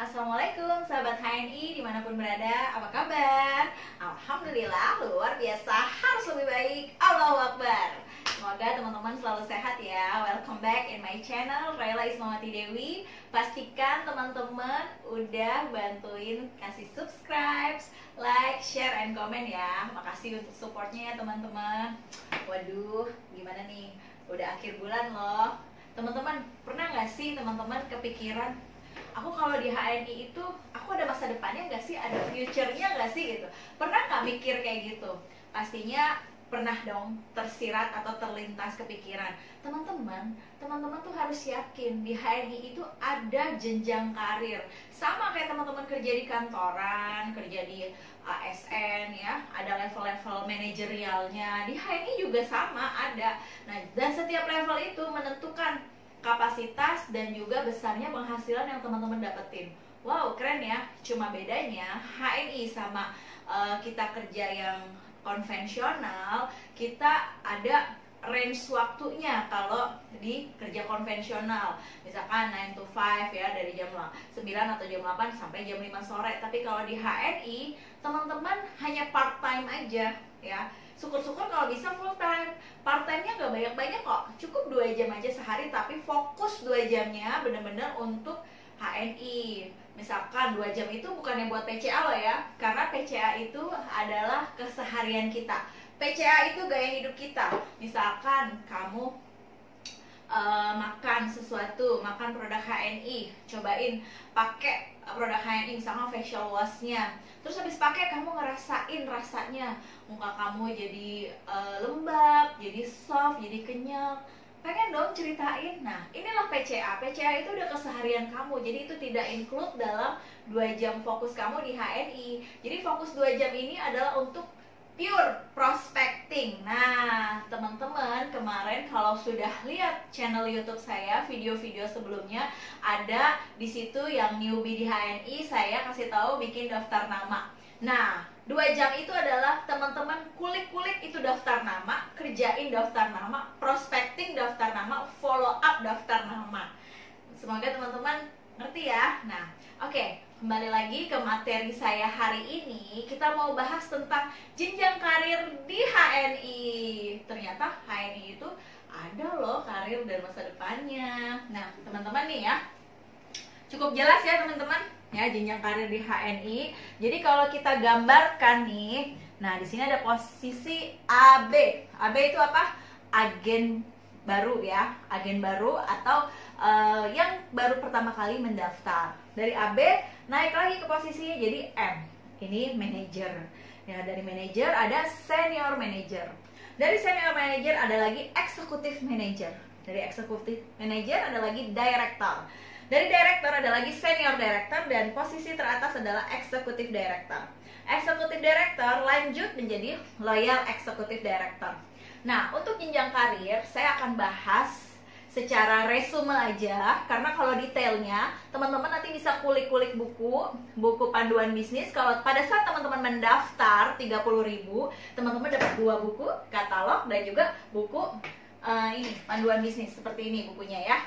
Assalamualaikum sahabat HNI dimanapun berada, apa kabar? Alhamdulillah luar biasa, harus lebih baik. Allahu Akbar. Semoga teman-teman selalu sehat ya. Welcome back in my channel Raila Ismawati Dewi. Pastikan teman-teman udah bantuin kasih subscribe, like, share, and comment ya. Makasih untuk supportnya ya teman-teman. Waduh, gimana nih? Udah akhir bulan loh. Teman-teman pernah nggak sih teman-teman kepikiran, aku kalau di HNI itu aku ada masa depannya nggak sih, ada future-nya nggak sih gitu? Pernah nggak mikir kayak gitu? Pastinya pernah dong tersirat atau terlintas kepikiran. Teman-teman tuh harus yakin di HNI itu ada jenjang karir. Sama kayak teman-teman kerja di kantoran, kerja di ASN ya, ada level-level manajerialnya. Di HNI juga sama ada. Nah, dan setiap level itu menentukan kapasitas dan juga besarnya penghasilan yang teman-teman dapetin. Wow, keren ya. Cuma bedanya HNI sama kita kerja yang konvensional, kita ada range waktunya. Kalau di kerja konvensional misalkan 9 to 5 ya, dari jam 9 atau jam 8 sampai jam 5 sore. Tapi kalau di HNI teman-teman hanya part time aja ya. Syukur-syukur kalau bisa full time. Part time-nya gak banyak-banyak kok, cukup 2 jam aja sehari, tapi fokus 2 jamnya bener-bener untuk HNI. Misalkan 2 jam itu bukannya buat PCA loh ya, karena PCA itu adalah keseharian kita. PCA itu gaya hidup kita. Misalkan kamu makan sesuatu, makan produk HNI, cobain pakai produk HNI, misalnya facial wash-nya. Terus habis pakai kamu ngerasain rasanya, muka kamu jadi lembab, jadi soft, jadi kenyal. Pengen dong ceritain. Nah, inilah PCA. PCA itu udah keseharian kamu. Jadi itu tidak include dalam 2 jam fokus kamu di HNI. Jadi fokus 2 jam ini adalah untuk pure prospecting. Nah, teman-teman kemarin kalau sudah lihat channel YouTube saya, video-video sebelumnya ada di situ yang newbie di HNI, saya kasih tahu bikin daftar nama. Nah, 2 jam itu adalah teman-teman kulik-kulik itu daftar nama, kerjain daftar nama, prospecting daftar nama, follow up daftar nama. Semoga teman-teman ngerti ya. Nah, oke. Kembali lagi ke materi saya hari ini. Kita mau bahas tentang jenjang karir di HNI. Ternyata HNI itu ada loh karir dan masa depannya. Nah, teman-teman nih ya, cukup jelas ya teman-teman ya jenjang karir di HNI. Jadi kalau kita gambarkan nih, nah di sini ada posisi AB. AB itu apa? Agen baru ya, agen baru atau yang baru pertama kali mendaftar. Dari AB naik lagi ke posisinya jadi M. Ini manager. Ya, dari manager ada senior manager. Dari senior manager ada lagi executive manager. Dari executive manager ada lagi director. Dari director ada lagi senior director, dan posisi teratas adalah executive director. Executive director lanjut menjadi loyal executive director. Nah, untuk jenjang karir saya akan bahas secara resume aja, karena kalau detailnya teman-teman nanti bisa kulik-kulik buku panduan bisnis. Kalau pada saat teman-teman mendaftar 30.000, teman-teman dapat 2 buku katalog dan juga buku ini panduan bisnis seperti ini bukunya ya.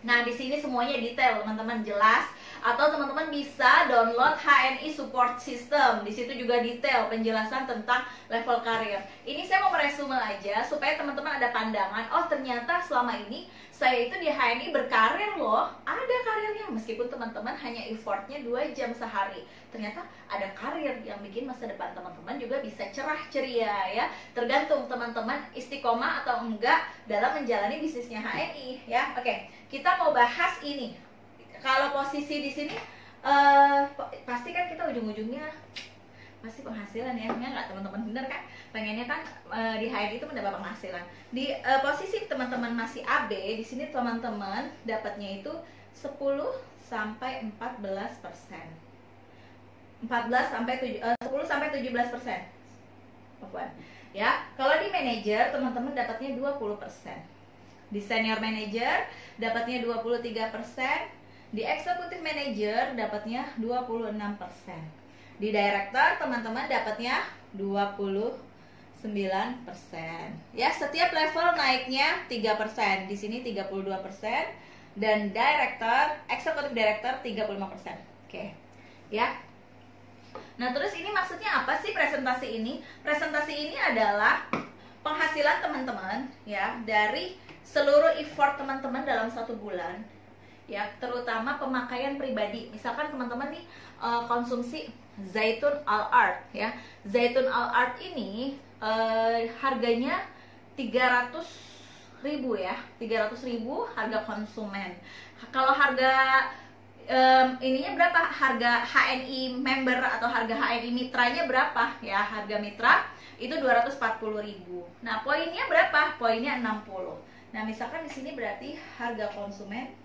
Nah, di sini semuanya detail, teman-teman, jelas. Atau teman-teman bisa download HNI Support System. Di situ juga detail penjelasan tentang level karir. Ini saya mau meresume aja supaya teman-teman ada pandangan. Oh, ternyata selama ini saya itu di HNI berkarir loh. Ada karirnya meskipun teman-teman hanya effortnya 2 jam sehari. Ternyata ada karir yang bikin masa depan teman-teman juga bisa cerah ceria ya. Tergantung teman-teman istiqomah atau enggak dalam menjalani bisnisnya HNI ya. Oke, kita mau bahas ini. Kalau posisi di sini pasti kan kita ujung-ujungnya pasti penghasilan ya, nggak teman-teman, bener kan? Pengennya kan di HNI itu mendapat penghasilan. Di posisi teman-teman masih AB, di sini teman-teman dapatnya itu 10 sampai 14%. 10 sampai 17%. Ya, kalau di manajer teman-teman dapatnya 20%. Di senior manager dapatnya 23%. Di executive manager dapatnya 26%. Di director teman-teman dapatnya 29%. Ya, setiap level naiknya 3%. Di sini 32%, dan director, executive director 35%. Oke. Ya. Nah, terus ini maksudnya apa sih presentasi ini? Presentasi ini adalah penghasilan teman-teman ya dari seluruh effort teman-teman dalam 1 bulan. Ya, terutama pemakaian pribadi. Misalkan teman-teman nih konsumsi zaitun al art ya. Zaitun al art ini harganya 300.000 ya. 300.000 harga konsumen. Kalau harga ininya berapa? Harga HNI member atau harga HNI mitranya berapa ya? Harga mitra itu 240.000. Nah, poinnya berapa? Poinnya 60. Nah, misalkan di sini berarti harga konsumen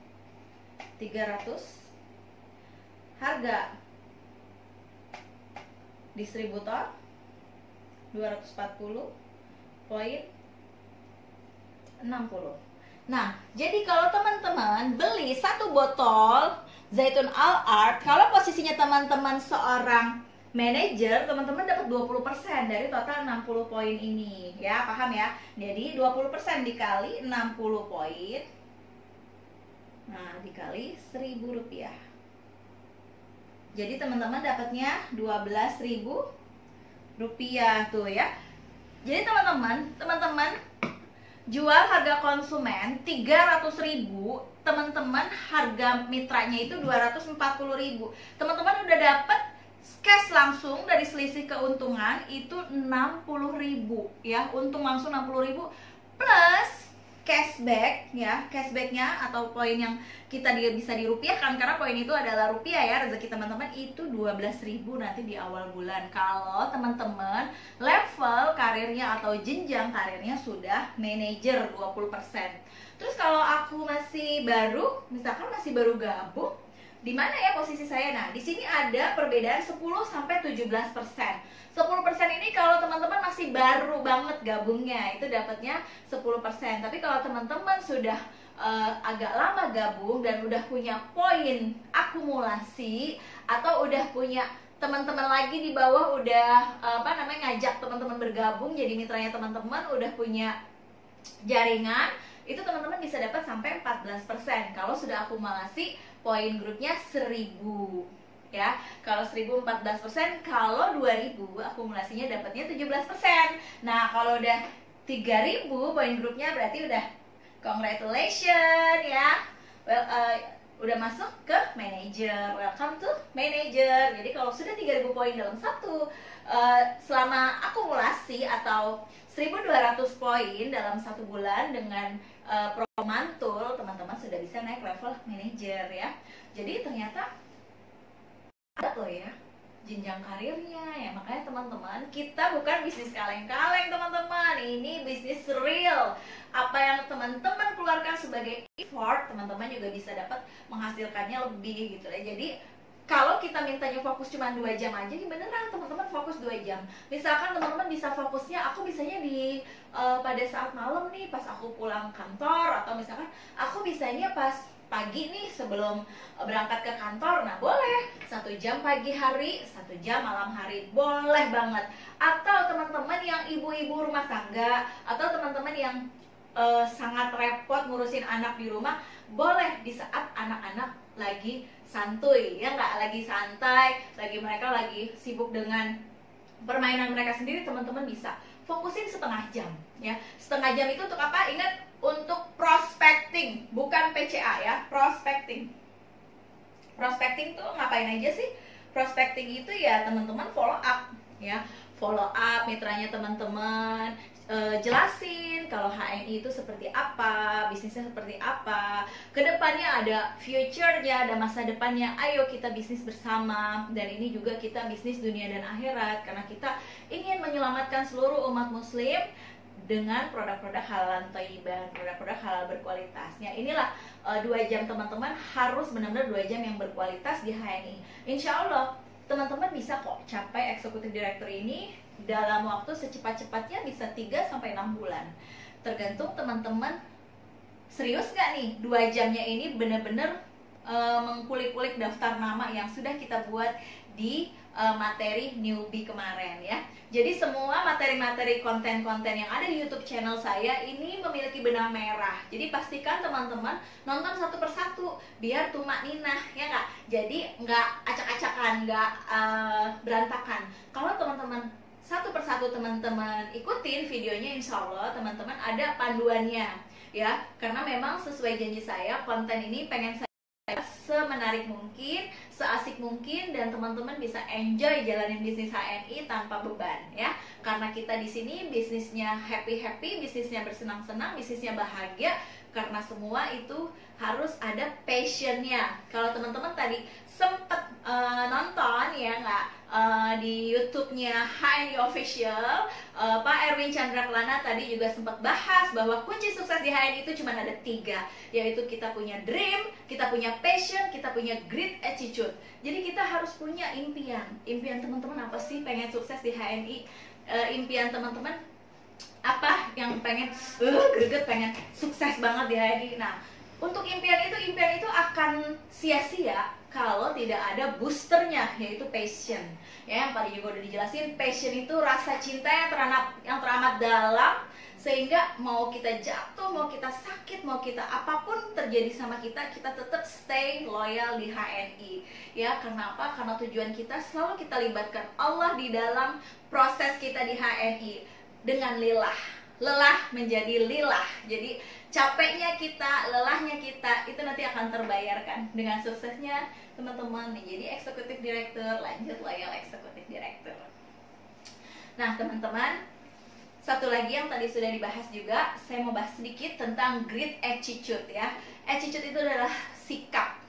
300, harga distributor 240, poin 60. Nah, jadi kalau teman-teman beli 1 botol zaitun al art, kalau posisinya teman-teman seorang manajer, teman-teman dapat 20% dari total 60 poin ini. Ya, paham ya? Jadi 20% dikali 60 poin. Nah, dikali Rp1.000. Jadi teman-teman dapatnya Rp12.000 tuh ya. Jadi teman-teman jual harga konsumen 300.000, teman-teman harga mitranya itu 240.000. Teman-teman udah dapat cash langsung dari selisih keuntungan itu 60.000 ya. Untung langsung 60.000 plus cashback ya. Cashbacknya atau poin yang kita bisa dirupiahkan, karena poin itu adalah rupiah ya. Rezeki teman-teman itu 12.000 nanti di awal bulan kalau teman-teman level karirnya atau jenjang karirnya sudah manajer 20%. Terus kalau aku masih baru, misalkan masih baru gabung, di mana ya posisi saya? Nah, di sini ada perbedaan 10 sampai 17%. 10% ini kalau teman-teman masih baru banget gabungnya, itu dapatnya 10%. Tapi kalau teman-teman sudah agak lama gabung dan udah punya poin akumulasi atau udah punya teman-teman lagi di bawah, udah ngajak teman-teman bergabung jadi mitranya teman-teman, udah punya jaringan, itu teman-teman bisa dapat sampai 14% kalau sudah akumulasi poin grupnya 1000 ya. Kalau 1000 14%, kalau 2000 akumulasinya dapatnya 17%. Nah, kalau udah 3000 poin grupnya berarti udah congratulations ya. Well, udah masuk ke manager. Welcome to manager. Jadi kalau sudah 3000 poin dalam selama akumulasi atau 1200 poin dalam 1 bulan dengan promo mantul, teman-teman sudah bisa naik level manager ya. Jadi ternyata ada loh ya jenjang karirnya ya. Makanya teman-teman, kita bukan bisnis kaleng-kaleng teman-teman, ini bisnis real. Apa yang teman-teman keluarkan sebagai effort, teman-teman juga bisa dapat menghasilkannya lebih gitu ya. Jadi kalau kita mintanya fokus cuma 2 jam aja, ini beneran teman-teman fokus 2 jam. Misalkan teman-teman bisa fokusnya, aku bisanya di pada saat malam nih pas aku pulang kantor, atau misalkan aku bisanya pas pagi nih sebelum berangkat ke kantor. Nah, boleh 1 jam pagi hari, 1 jam malam hari, boleh banget. Atau teman-teman yang ibu-ibu rumah tangga, atau teman-teman yang sangat repot ngurusin anak di rumah, boleh di saat anak-anak lagi santuy ya, nggak lagi santai, mereka lagi sibuk dengan permainan mereka sendiri, teman-teman bisa fokusin setengah jam ya. Setengah jam itu untuk apa? Ingat, untuk prospecting, bukan PCA ya. Prospecting tuh ngapain aja sih? Prospecting itu ya teman-teman follow up ya, follow up mitranya teman-teman, jelasin kalau HNI itu seperti apa, bisnisnya seperti apa, kedepannya ada future-nya, ada masa depannya. Ayo kita bisnis bersama, dan ini juga kita bisnis dunia dan akhirat, karena kita ingin menyelamatkan seluruh umat muslim dengan produk-produk halal thayyibah, produk-produk halal berkualitasnya. Inilah 2 jam teman-teman, harus benar-benar 2 jam yang berkualitas di HNI. Insya Allah teman-teman bisa kok capai eksekutif direktur ini dalam waktu secepat-cepatnya, bisa 3-6 bulan. Tergantung teman-teman serius nggak nih 2 jamnya ini benar-benar mengkulik-kulik daftar nama yang sudah kita buat di materi newbie kemarin ya. Jadi semua materi-materi konten-konten yang ada di YouTube channel saya ini memiliki benang merah. Jadi pastikan teman-teman nonton satu persatu biar tumak ninah ya nggak. Jadi nggak acak-acakan, nggak berantakan. Kalau teman-teman satu persatu teman-teman ikutin videonya, insya Allah teman-teman ada panduannya ya. Karena memang sesuai janji saya, konten ini pengen saya semenarik mungkin, seasik mungkin, dan teman-teman bisa enjoy jalanin bisnis HNI tanpa beban ya. Karena kita di sini bisnisnya happy-happy, bisnisnya bersenang-senang, bisnisnya bahagia. Karena semua itu harus ada passionnya. Kalau teman-teman tadi sempet nonton ya nggak di YouTube-nya HNI Official, Pak Erwin Chandrakelana tadi juga sempat bahas bahwa kunci sukses di HNI itu cuma ada 3, yaitu kita punya dream, kita punya passion, kita punya grit attitude. Jadi kita harus punya impian. Impian teman-teman apa sih pengen sukses di HNI? Impian teman-teman apa yang pengen greget, pengen sukses banget di HNI? Nah, untuk impian itu akan sia-sia kalau tidak ada boosternya, yaitu passion. Ya, yang tadi juga udah dijelasin, passion itu rasa cinta yang teramat dalam, sehingga mau kita jatuh, mau kita sakit, mau kita apapun terjadi sama kita tetap stay loyal di HNI. Ya, karena apa? Karena tujuan kita selalu kita libatkan Allah di dalam proses kita di HNI dengan lillah. Lelah menjadi lillah. Jadi capeknya kita, lelahnya kita itu nanti akan terbayarkan dengan suksesnya teman-teman menjadi eksekutif direktur, lanjut loyal eksekutif direktur. Nah teman-teman, satu lagi yang tadi sudah dibahas juga, saya mau bahas sedikit tentang grit attitude ya. Attitude itu adalah sikap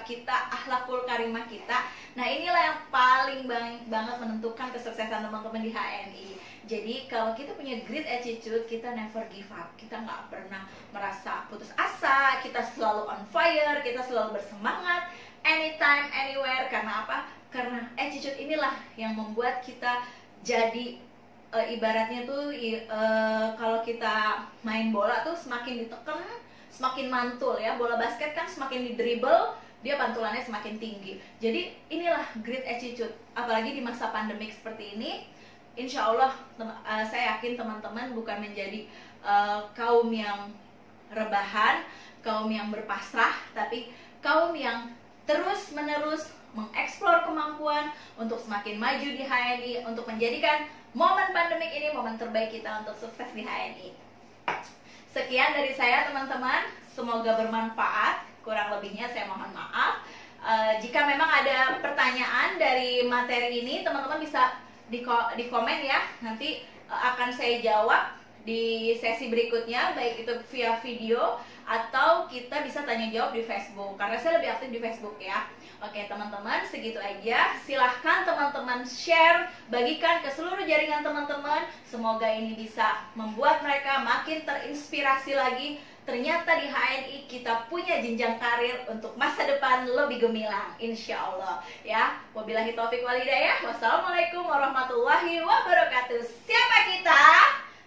kita, akhlakul karimah kita. Nah inilah yang paling banget menentukan kesuksesan teman-teman di HNI. Jadi kalau kita punya grit attitude, kita never give up. Kita nggak pernah merasa putus asa, kita selalu on fire, kita selalu bersemangat anytime, anywhere. Karena apa? Karena attitude inilah yang membuat kita jadi ibaratnya tuh kalau kita main bola tuh semakin ditekan, semakin mantul ya. Bola basket kan semakin di dribble, dia pantulannya semakin tinggi. Jadi inilah grit attitude. Apalagi di masa pandemik seperti ini, insya Allah saya yakin teman-teman bukan menjadi kaum yang rebahan, kaum yang berpasrah, tapi kaum yang terus-menerus mengeksplor kemampuan untuk semakin maju di HNI, untuk menjadikan momen pandemik ini momen terbaik kita untuk sukses di HNI. Sekian dari saya teman-teman, semoga bermanfaat. Kurang lebihnya saya mohon maaf. Jika memang ada pertanyaan dari materi ini, teman-teman bisa di komen ya. Nanti akan saya jawab di sesi berikutnya, baik itu via video atau kita bisa tanya jawab di Facebook, karena saya lebih aktif di Facebook ya. Oke teman-teman, segitu aja. Silahkan teman-teman share, bagikan ke seluruh jaringan teman-teman. Semoga ini bisa membuat mereka makin terinspirasi lagi. Ternyata di HNI kita punya jenjang karir untuk masa depan lebih gemilang, insya Allah ya. Wabillahi taufiq wal hidayah. Wassalamualaikum warahmatullahi wabarakatuh. Siapa kita?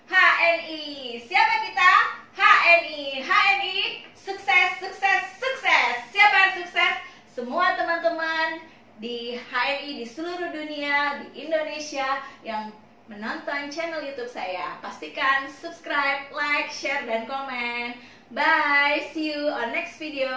HNI. Siapa kita? HNI. HNI sukses, sukses, sukses. Siapa yang sukses? Semua teman-teman di HNI di seluruh dunia, di Indonesia yang menonton channel YouTube saya. Pastikan subscribe, like, share, dan komen. Bye, see you on next video.